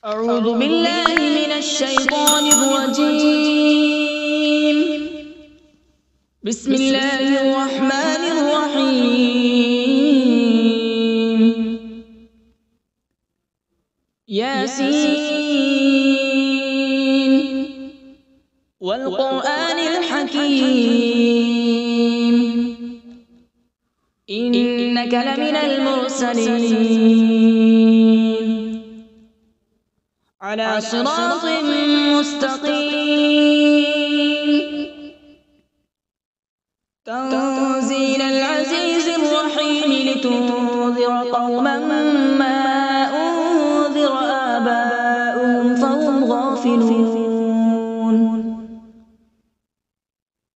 أعوذ بالله من الشيطان الرجيم. بسم الله الرحمن الرحيم. ياسين والقرآن الحكيم إنك لمن المرسلين على صراط مستقيم. تنزيل العزيز الرحيم لتنذر قوما ما أنذر آباؤهم فهم غافلون.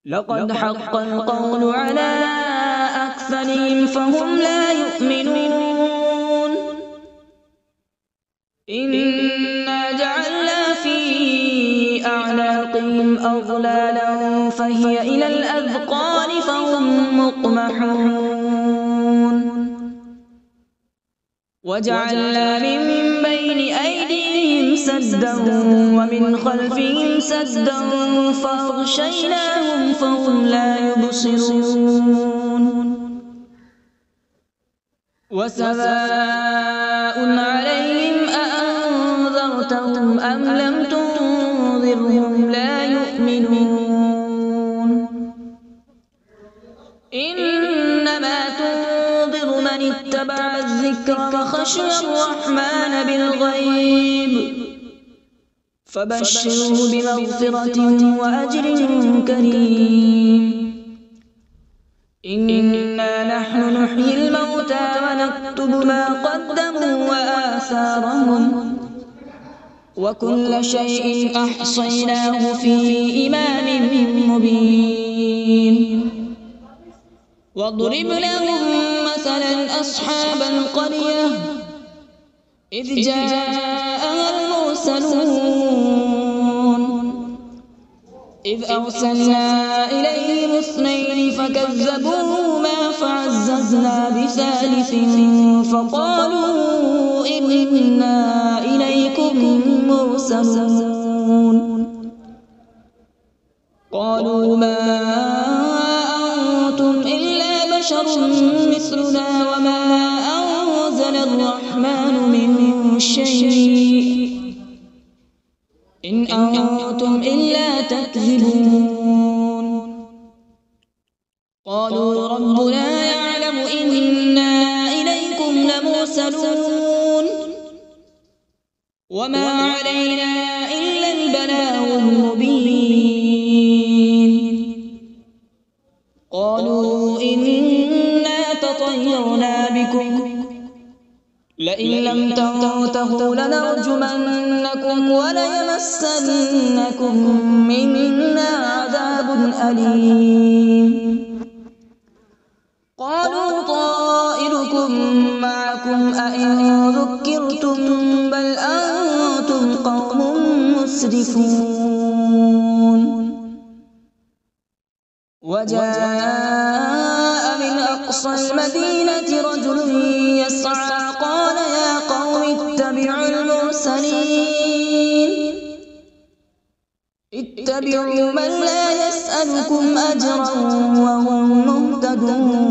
لقد حق القول على أكثرهم فهم لا يؤمنون. إنا جعلنا في أعناقهم أغلالا فهي إلى الأذقان فهم مقمحون. وجعلنا من بين أيديهم سدا ومن خلفهم سدا فأغشيناهم فهم لا يبصرون. وسواء عليهم أأنذرتهم أم لم تنذرهم لا يؤمنون. إنما تنذر من اتبع الذكر وخشي الرحمن بالغيب فبشره بمغفرة وأجر كريم. إنا نحن نحيي الموتى ونكتب ما قدموا وآثارهم وكل شيء أحصيناه في إمام مبين. واضرب لهم مثلا أصحاب القرية إذ جاءها المرسلون إذ أرسلنا إليهم اثنين فكذبوهما فعززنا بثالث فقالوا إنا إليكم مرسلون. قالوا ما أنتم إلا بشر مثلنا وما أنزل الرحمن من شيء إن أنتم إلا تكذبون. قالوا ربنا يعلم إنا إليكم لمرسلون وما علينا إلا البلاغ المبين. قالوا إنا تطيرنا بكم لئن لم تنتهوا لنرجمنكم وليمسنكم منا عذاب أليم. قالوا طائركم معكم أئن ذكرتم بل أنتم قوم مسرفون. وجاء من أقصى المدينة رجل يسعى قال يا قوم اتبعوا المرسلين اتبعوا من لا يسألكم أجرا وهم مهتدون.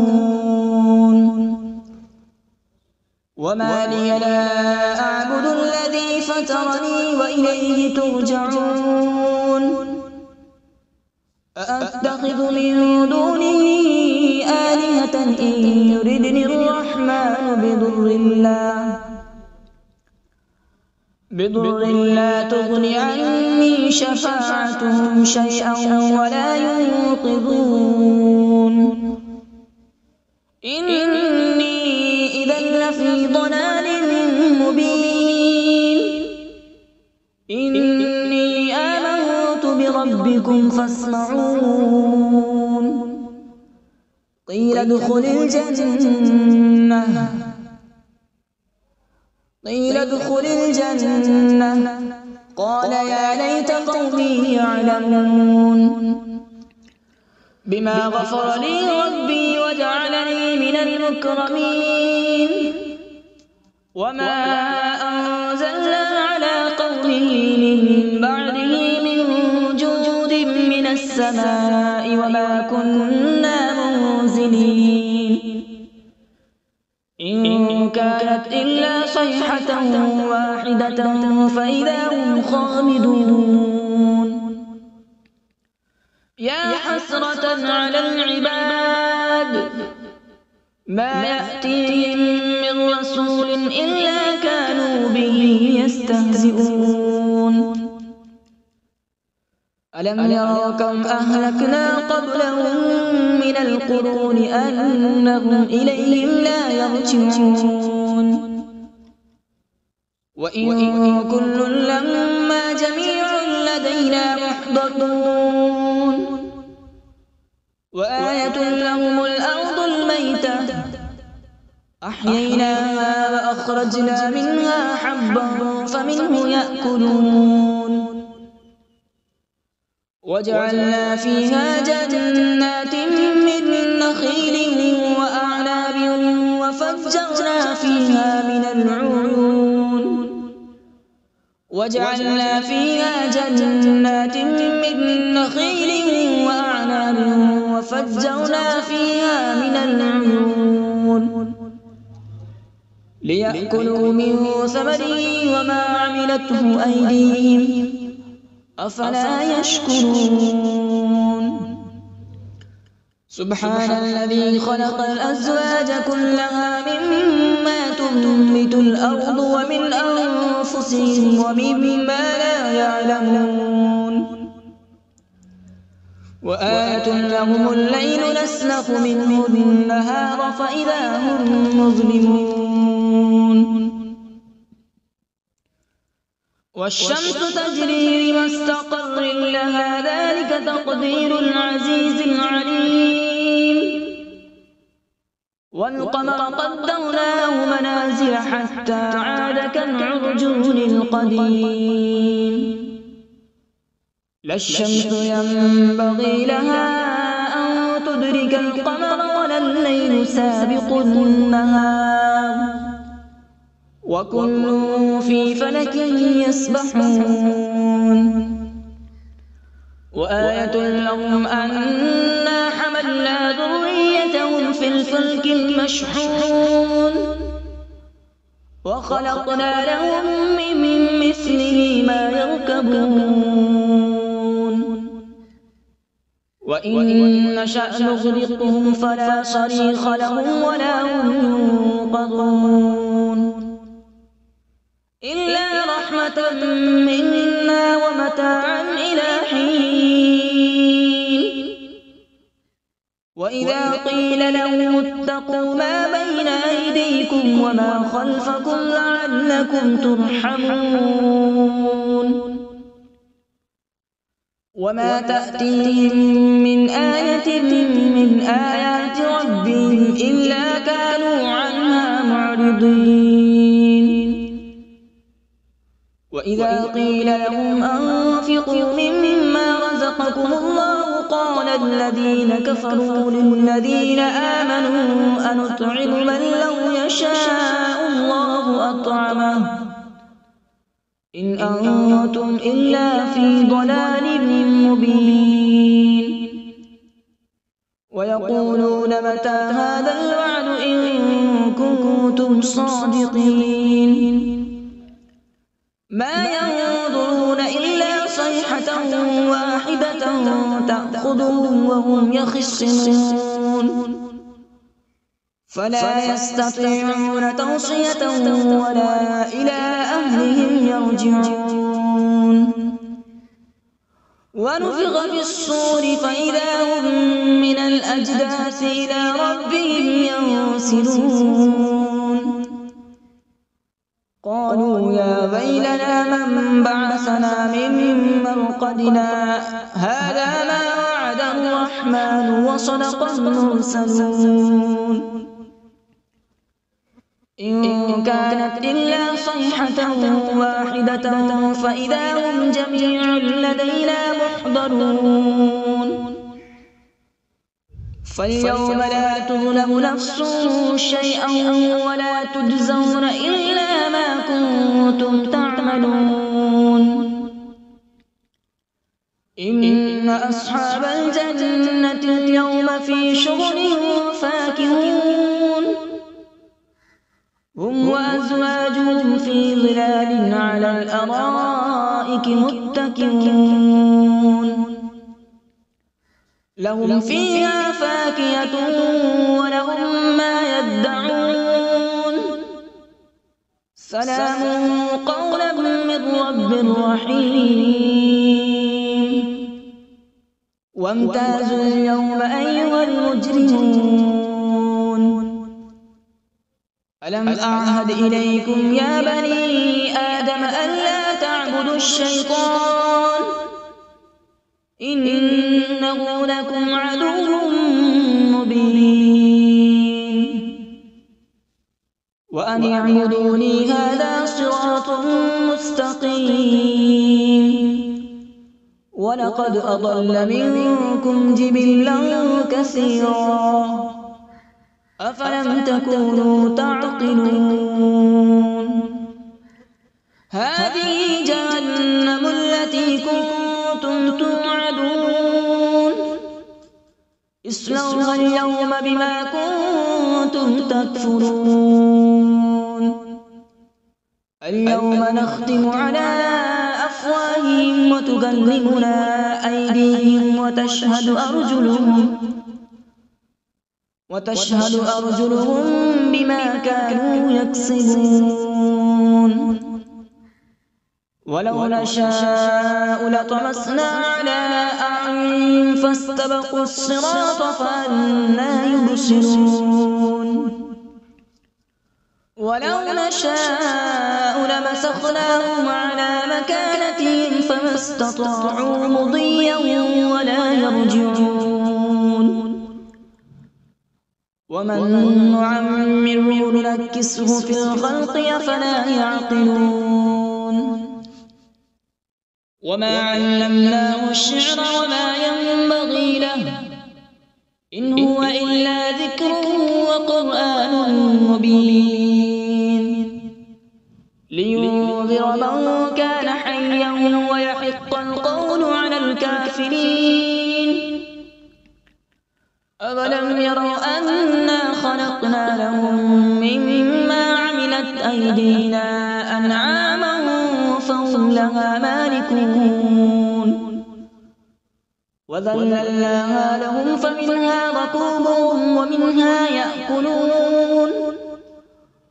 وما لي لا أعبد الذي فطرني وإليه ترجعون. أأتخذ من دونه آلهة إن يردني الرحمن بضر لا تغن عني شفاعتهم شيئا ولا ينقذون. إني إذا لفي ضلال مبين. إني آمنت بربكم فاسمعون. قيل ادخل الجنة قال يا ليت قومي يعلمون بما غفر لي ربي وجعلني من المكرمين. وما أنزلنا على السماء وما كنا منزلين إن كانت إلا صيحة واحدة فإذا هم خامدون يا حسرة على العباد ما يأتيهم من رسول إلا كانوا به يستهزئون ألم يروا كم أهلكنا قبلهم من القرون أنهم إليهم لا يرجعون وإن كل لما جميع لدينا محضرون وآية لهم الأرض الميتة أحييناها وأخرجنا منها حبا فمنه يأكلون وجعلنا فيها جنات من نخيل وأعناب وفجرنا فيها من العيون وجعلنا فيها جنات من نخيل وأعناب وفجرنا فيها من العيون ليأكلوا من ثمره وما عملته أيديهم أفلا يشكرون سبحان الذي خلق الأزواج كلها مما تنبت الأرض ومن أنفسهم ومما لا يعلمون وآية لهم الليل نسلخ منه النهار فإذا هم مظلمون والشمس تجري لمستقر لها ذلك تقدير العزيز العليم والقمر قدرناه منازل حتى عاد كالعرجون القديم لا الشمس ينبغي لها أن تدرك القمر ولا الليل سابق النهار وكل في فلك يسبحون وآية لهم أنا حملنا ذريتهم في الفلك المشحون وخلقنا لهم من مثله ما يركبون وإن نشأ نغرقهم فلا صريخ لهم ولا هم ينقذون إلا رحمة منا ومتاعا إلى حين وإذا قيل لهم اتقوا ما بين أيديكم وما خلفكم لعلكم ترحمون وما تأتيهم من آية من آيات ربهم إلا كانوا عنها معرضين وإذا قيل لهم أنفقوا مما رزقكم الله قال الذين كفروا للذين آمنوا أنطعم من لو يشاء الله أطعمه إن أنتم إلا في ضلال مبين ويقولون متى هذا الوعد إن كنتم صادقين ما ينظرون إلا صيحة واحدة تأخذهم وهم يخصمون فلا يستطيعون توصية ولا إلى أهلهم يرجعون ونفخ في الصور فإذا هم من الأجداث إلى ربهم ينسلون قالوا يا ويلنا من بعثنا من مرقدنا هذا ما وعد الرحمن وصدق المرسلون إن كانت إلا صيحة واحدة فإذا هم جميع لدينا محضرون فاليوم لا تظلم نفس شيئا ولا تجزون إلا ما كنتم تعملون إن أصحاب الجنة اليوم في شغل فاكهون هم وأزواجهم في ظلال على الأرائك متكئون لهم فيها فاكهة ولهم ما يدعون سلام قولا من رب رحيم وامتازوا اليوم أيها المجرمون ألم أعهد إليكم يا بني آدم ألا تعبدوا الشيطان إنه لكم عدو مبين وأن اعبدوني هذا صراط مستقيم ولقد أضل منكم جبلا كثيرا أفلم تكونوا تعقلون هذه جهنم التي كنتم توعدون اصلوها اليوم بما كنتم تكفرون اليوم نختم على أفواههم وتكلمنا أيديهم وتشهد أرجلهم بما كانوا يكسبون ولو نشاء لطمسنا على أعينهم فاستبقوا الصراط فأنى يبصرون ولو نشاء لمسخناهم على مكانتهم فما استطاعوا مضيا ولا يرجعون ومن نعمره ننكسه في الخلق أفلا يعقلون وما علمناه الشعر وما ينبغي له إن هو إلا ذكر وقرآن مبين لينذر من كان حيا ويحق القول على الكافرين أولم يروا أنا خلقنا لهم مما عملت أيدينا أنعاما فهم لها مالكون وذللناها لهم فمنها ركوبهم ومنها يأكلون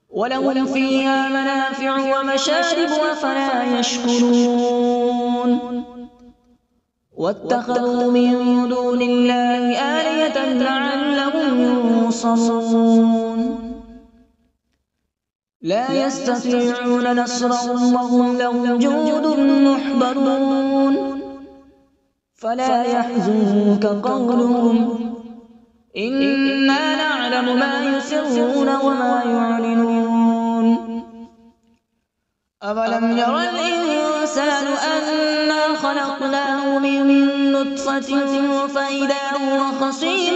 ولهم فيها منافع ومشارب أفلا يشكرون واتخذوا من دون الله آلهة لعلهم ينصرون لا يستطيعون نصرهم وهم لهم جند محضرون فلا يحزنك قولهم إنا نعلم ما يسرون وما يعلنون أولم ير الإنسان أنا خلقناه من نطفة فإذا هو خصيم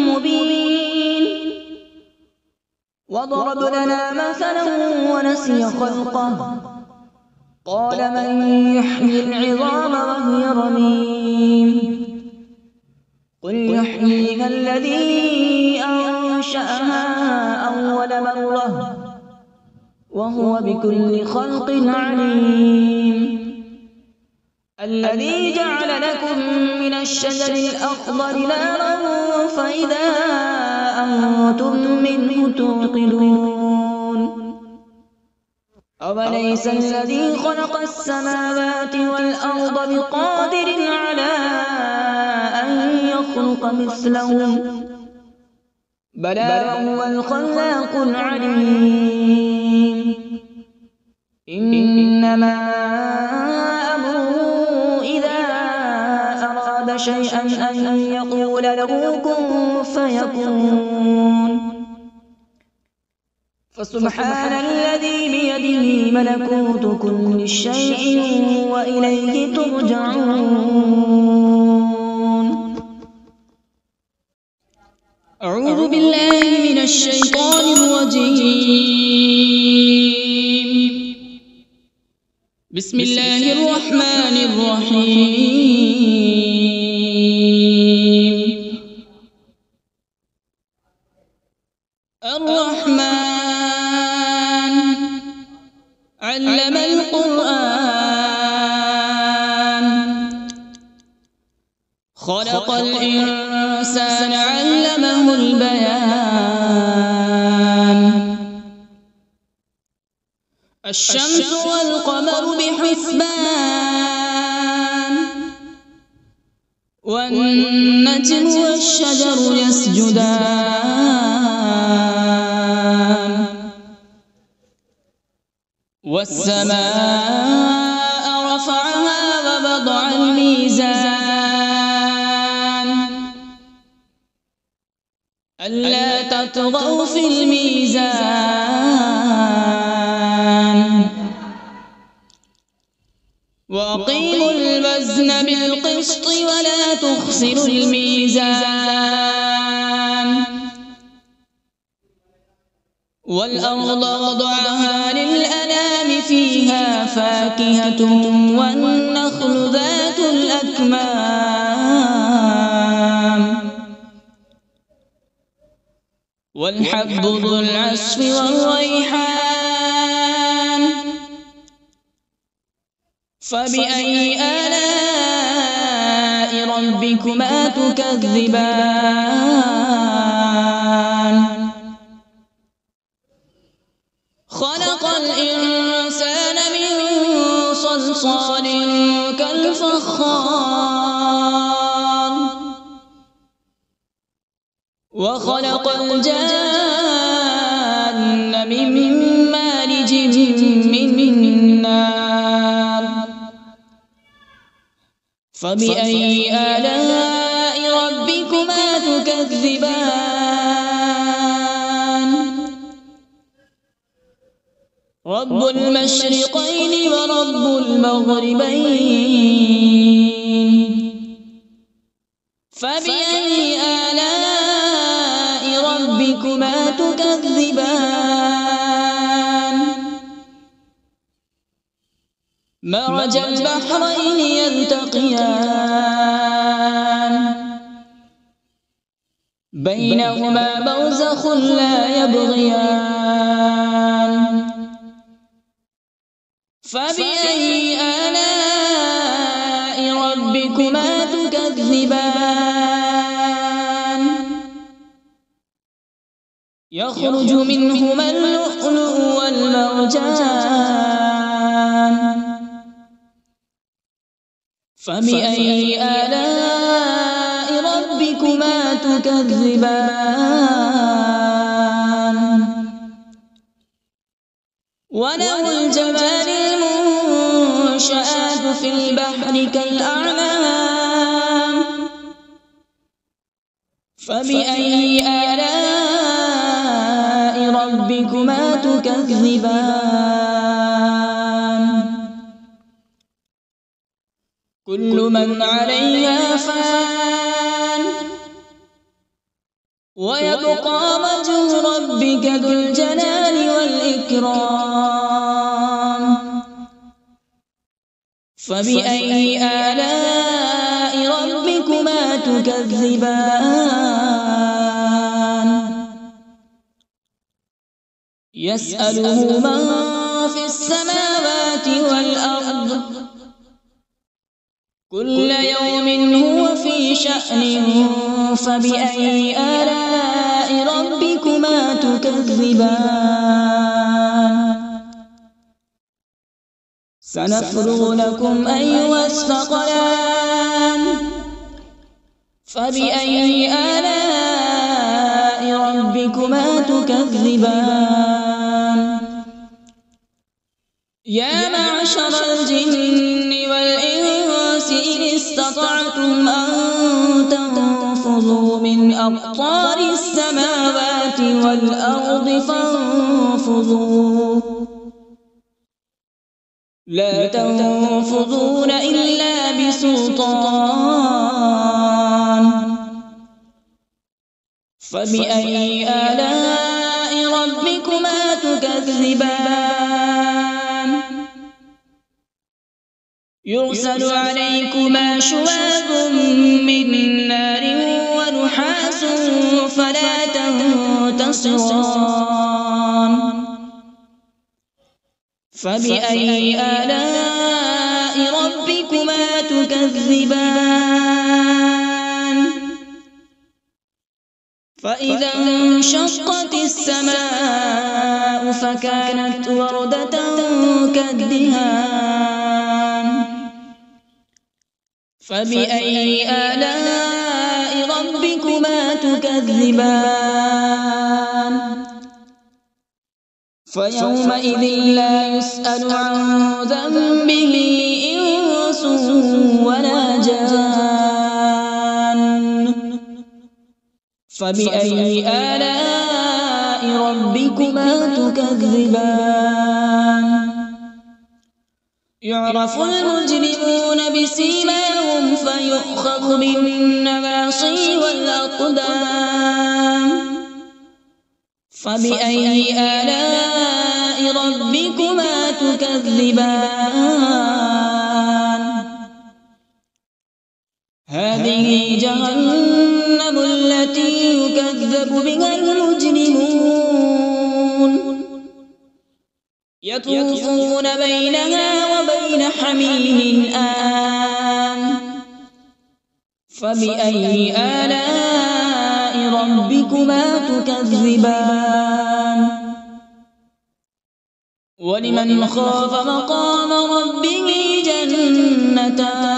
مبين وضرب لنا مثلا ونسي خلقه قال من يحيي العظام وهي رميم قل يحييها الذي أنشأها أول مرة وهو بكل خلق عليم الذي جعل لكم من الشجر الأخضر نارا فإذا أنتم منه توقدون أوليس الذي خلق السماوات والأرض بقادر على أن يخلق مثلهم بلى وهو الخلاق العليم إنما أمره إذا أراد شيئا أن يقول له كن فيكون فسبحان الذي بيده ملكوت كل شيء وإليه ترجعون أعوذ بالله من الشيطان الرجيم بسم الله الرحمن الرحيم علم القرآن خلق الإنسان علمه البيان الشمس والقمر بحسبان والنجم والشجر يسجدان والسماء رفعها ووضع الميزان ألا تطغوا في الميزان وأقيموا الوزن بالقسط ولا تخسروا الميزان والأرض وضعها للأنام فيها فاكهة والنخل ذات الأكمام والحب ذو العصف والريحان فبأي آلاء ربكما تكذبان خلق الإنسان من صلصال كالفخار وخلق الجان من مارج من نار فبأي آلاء ربكما تكذبان رب المشرقين ورب المغربين فبأي آلاء ربكما تكذبان مرج البحرين يلتقيان بينهما برزخ لا يبغيان فبأي آلاء ربكما تكذبان يخرج منهما اللؤلؤ والمرجان فبأي آلاء ربكما تكذبان وله الجوار المنشآت في البحر كالأعلام فبأي آلاء ربكما تكذبان كل من عليها فان ويبقى وجه ربك ذو الجلال والإكرام فبأي آلاء ربكما تكذبان يسأله من في السماوات والأرض كل يوم هو في شأن فبأي آلاء ربكما تكذبان سنفرغ لكم أيها الثقلان فبأي آلاء ربكما تكذبان يا معشر الجن والإنس إن استطعتم أن تنفذوا من أقطار السماوات والأرض فانفذوا لا تنفذون إلا بسلطان فبأي آلاء ربكما تكذبان يرسل عليكما شواظ من نار ونحاس فلا تنتصران فبأي آلاء ربكما تكذبان فإذا انشقت السماء فكانت وردة كالدهان فبأي آلاء ربكما تكذبان فيومئذ لا يسأل عن ذنبه إنس ولا جان فبأي آلاء ربكما تكذبان يعرف المجرمون بسيماهم فيؤخذ بالنواصي والأقدام فبأي آلاء ربكما تكذبان هذه جهنم التي يكذب بها المجرمون يطوفون بينها وبين حميم آن فبأي آلاء ربكما تكذبان ولمن خاف مقام ربه جنتان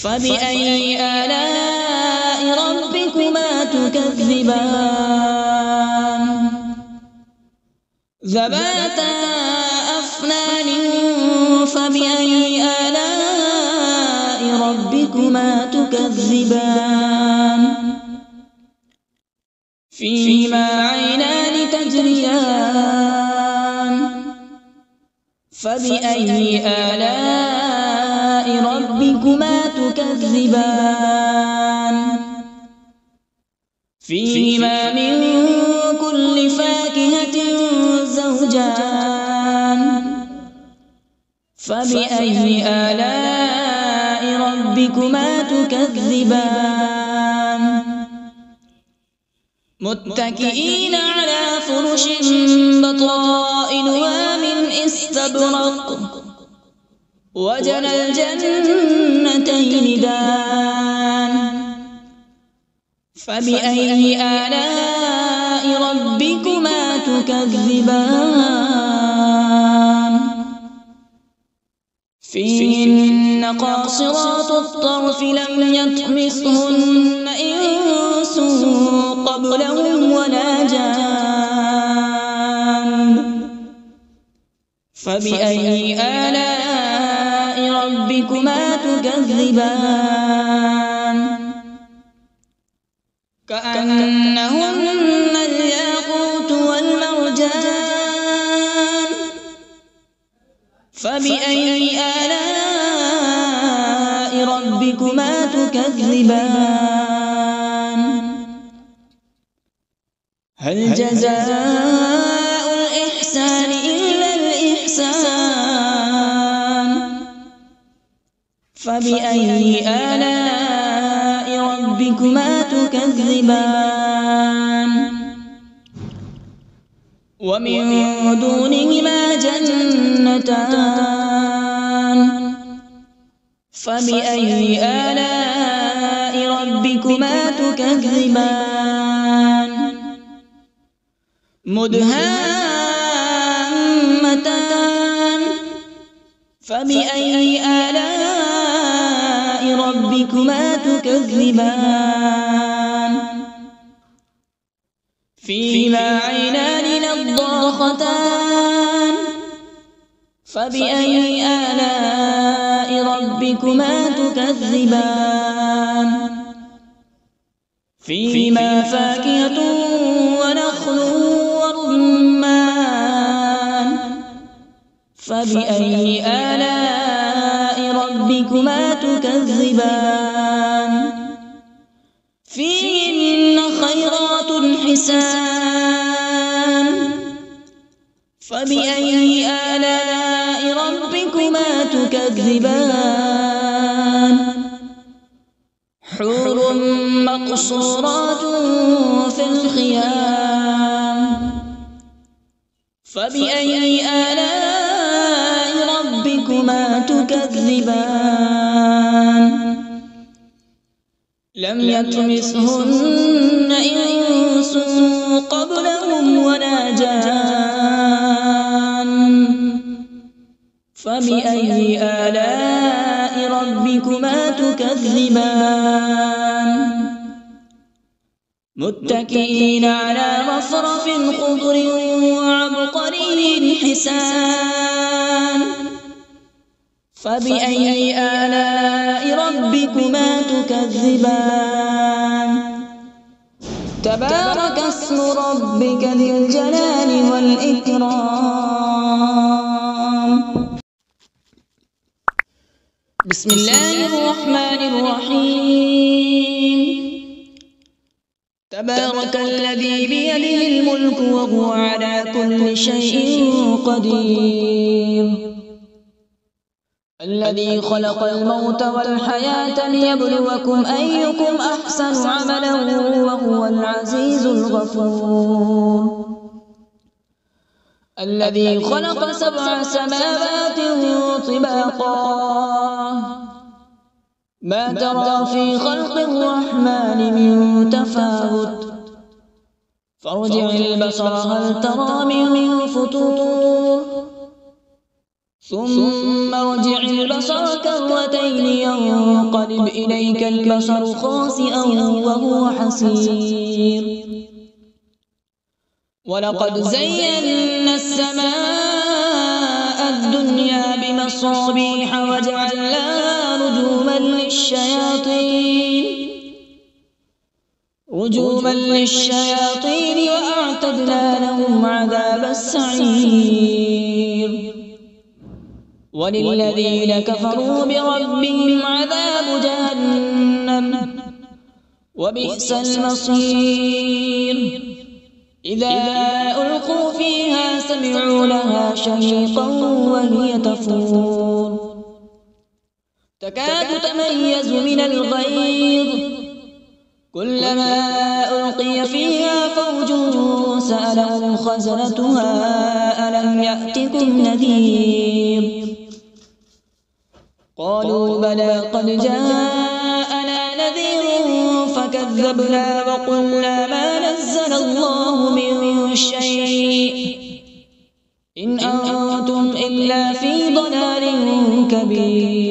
فبأي آلاء ربكما تكذبان ذواتا أفنان فبأي آلاء ربكما تكذبان فيهما عينان تجريان فبأي آلاء ربكما تكذبان فيهما من كل فاكهة زوجان فبأي آلاء ربكما تكذبان متكئين على فرش بطائنها من استبرق وجنى الجنتين دان فبأي آلاء ربكما تكذبان فيهن قاصرات الطرف لم يطمثهن إنس قبلهم ولا جان فبأي آلاء ربكما تكذبان كأنهن الياقوت والمرجان فبأي آلاء ربكما تكذبان هل جزاء الإحسان إلا الإحسان فبأي آلاء ربكما تكذبان ومن دونهما جنتان فبأي آلاء ربكما تكذبان مدهامتان فبأي آلاء ربكما تكذبان فيهما عينان نضاختان فبأي آلاء ربكما تكذبان فيهما فاكهة ونخل ورمان فبأي آلاء ربكما تكذبان فيهن خيرات حسان فبأي آلاء ربكما تكذبان حور مقصورات في الخيام فبأي آلاء ربكما تكذبان لم يطمثهن إنس قبلهم ولا جان فبأي آلاء ربكما تكذبان متكئين على رفرف خضر وعبقري حسان فبأي آلاء ربكما تكذبان تبارك اسم ربك ذي الجلال والإكرام بسم الله الرحمن الرحيم تبارك الذي بيده الملك وهو على كل شيء قدير الذي خلق الموت والحياة ليبلوكم أيكم أحسن عملا وهو العزيز الغفور الذي خلق 7 سماوات طباقا ما ترى في خلق الرحمن من تفاوت فارجع البصر هل ترى من فطور ثم ارجع البصر كرتين ينقلب إليك البصر خاسئا وهو حسير ولقد زينا السماء الدنيا بمصابيح وجعلناها رجوما للشياطين وأعتدنا لهم عذاب السعير وللذين كفروا بربهم عذاب جهنم وبئس المصير إذا ألقوا فيها سمعوا لها شهيقا وهي تفور تكاد تميز من الغيظ كلما ألقي فيها فوج سألهم خزنتها ألم يأتكم نذير قالوا بلى قد جاءنا نذير فكذبنا وقلنا ما نزل الله من شيء إن أنتم إلا في ضلال كبير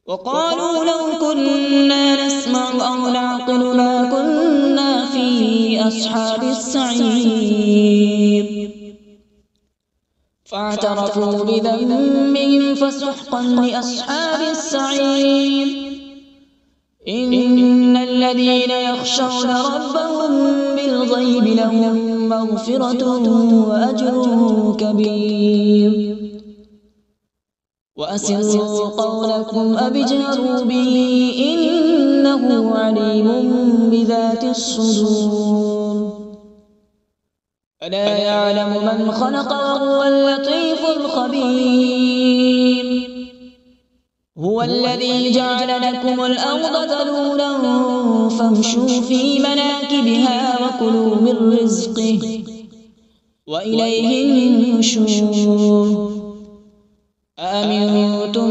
وقالوا لو كنا نسمع أو نعقل ما كنا في أصحاب السعير فاعترفوا بذنبهم فسحقا لأصحاب السعير إن الذين يخشون ربهم بالغيب لهم مغفرة وأجر كبير وأسروا قولكم أو اجهروا به إنه عليم بذات الصدور ألا يعلم من خلق وهو اللطيف الخبير هو الذي جعل لكم الأرض ذلولا فامشوا في مناكبها وكلوا من رزقه وإليه النشور أأمنتم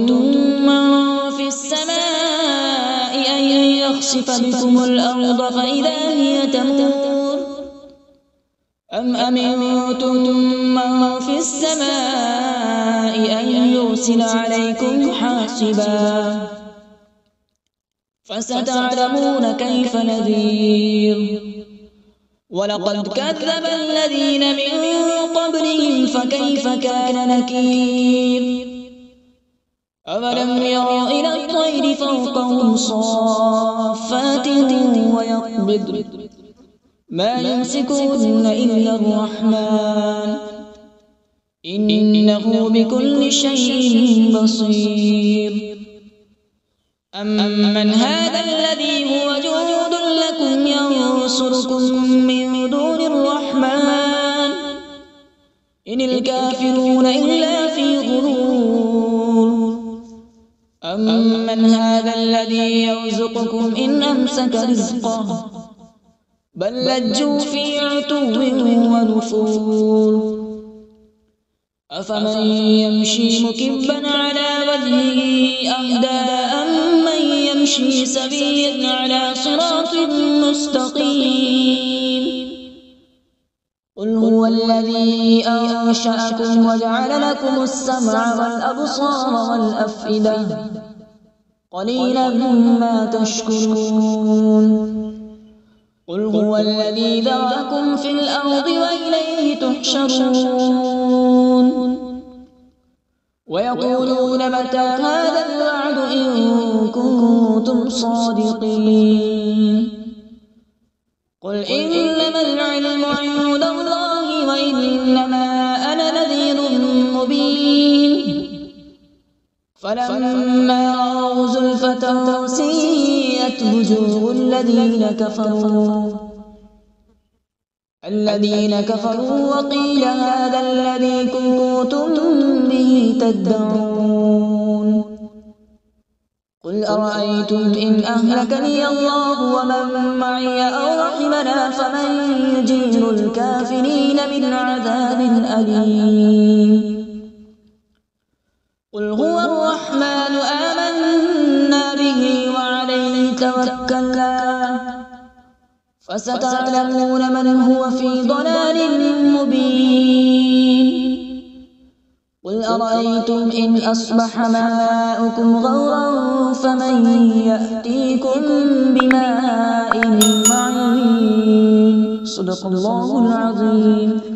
من في السماء أن يخسف بكم الأرض فإذا هي تمور أم أمنتم من في السماء أن يرسل عليكم حاصبا فستعلمون كيف نذير ولقد كذب الذين من قبلهم فكيف كان نكير أولم يروا إلى الطير فوقهم صافات ويقبض ما يمسكون إلا الرحمن إنه بكل شيء بصير أمن هذا الذي هو جند لكم ينصركم من دون الرحمن إن الكافرون إلا في غرور أمن هذا الذي يرزقكم إن أمسك رزقه بل لجوا في عتو ونفور أفمن يمشي مكبا على وجهه أهدى أمن يمشي سويا على صراط مستقيم قل هو الذي أنشأكم وجعل لكم السمع والأبصار والأفئدة قليلا ما تشكرون قل هو الذي ذرأكم في الأرض وإليه تحشرون ويقولون متى هذا الوعد إن كنتم صادقين قل إنما العلم عند الله وإنما أنا نذير مبين فلما رأوا زلفة سيئت وجوه الذين كفروا وقيل هذا الذي كنتم به تدعون قل أرأيتم إن أهلكني الله ومن معي أو رحمنا فمن يجير الكافرين من عذاب أليم قل هو الرحمن آمنا به وعليه توكلنا فستعلمون من هو في ضلال مبين قل أرأيتم إن أصبح ماؤكم غورا فمن يأتيكم بماء معين صدق الله العظيم.